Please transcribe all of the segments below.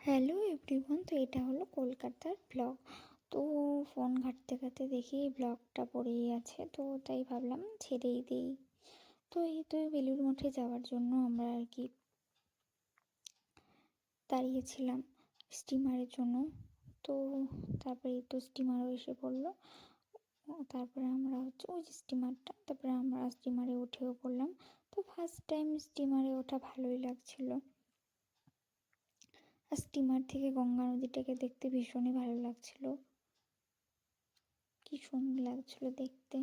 Hello everyone, তো এটা হলো কলকাতার ব্লগ। তো ফোন ঘাঁটতে ঘাঁটতে দেখি এই ব্লগটা পড়েই আছে, তো তাই ভাবলাম ছেড়েই দিই। তো এই তো বেলুড় মঠে যাওয়ার জন্য আমরা আর কি দাঁড়িয়েছিলাম স্টিমারের জন্য। তো তারপরে এই তো স্টিমারও এসে পড়লো। তারপরে আমরা ওই যে স্টিমারটা, তারপরে আমরা স্টিমারে উঠেও পড়লাম। তো ফার্স্ট টাইম স্টিমারে ওঠা ভালোই লাগছিলো। আর স্টিমার থেকে গঙ্গা নদীটাকে দেখতে ভীষণই ভালো লাগছিল, কি সুন্দর লাগছিল দেখতে।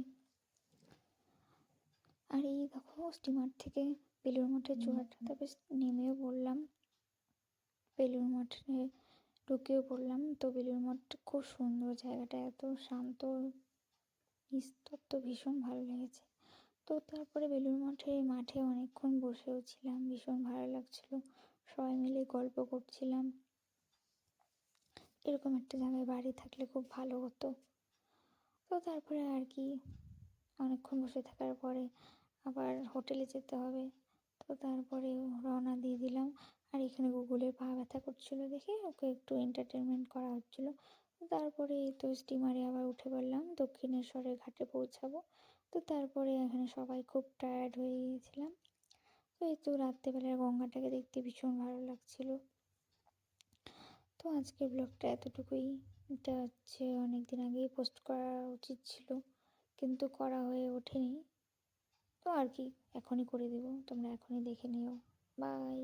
আর এই দেখো স্টিমার থেকে বেলুড় মঠের চূড়াটা, তারপরে নেমেও পড়লাম, বেলুড় মঠে ঢুকেও পড়লাম। তো বেলুড় মঠটা খুব সুন্দর, জায়গাটা এত শান্ত নিস্তব্ধ, ভীষণ ভালো লেগেছে। তো তারপরে বেলুড় মাঠে অনেকক্ষণ বসেও ছিলাম, ভীষণ ভালো লাগছিল, সবাই মিলে গল্প করছিলাম। এরকম একটা জায়গায় বাড়ি থাকলে খুব ভালো হতো। তো তারপরে আর কি অনেকক্ষণ বসে থাকার পরে আবার হোটেলে যেতে হবে। তো তারপরে রওনা দিয়ে দিলাম। আর এখানে গুগলের পা ব্যথা করছিলো দেখে ওকে একটু এন্টারটেনমেন্ট করা হচ্ছিলো। তারপরে এই তো স্টিমারে আবার উঠে পড়লাম, দক্ষিণেশ্বরের ঘাটে পৌঁছাবো। তো তারপরে এখানে সবাই খুব টায়ার্ড হয়ে গিয়েছিলাম। তো এই তো রাত্রেবেলার গঙ্গাটাকে দেখতে ভীষণ ভালো লাগছিলো। তো আজকের ব্লগটা এতটুকুই। এটা হচ্ছে অনেক দিন আগেই পোস্ট করা উচিত ছিল, কিন্তু করা হয়ে ওঠেনি। তো আর কি, এখনই করে দেবো, তোমরা এখনই দেখে নিও। বাই।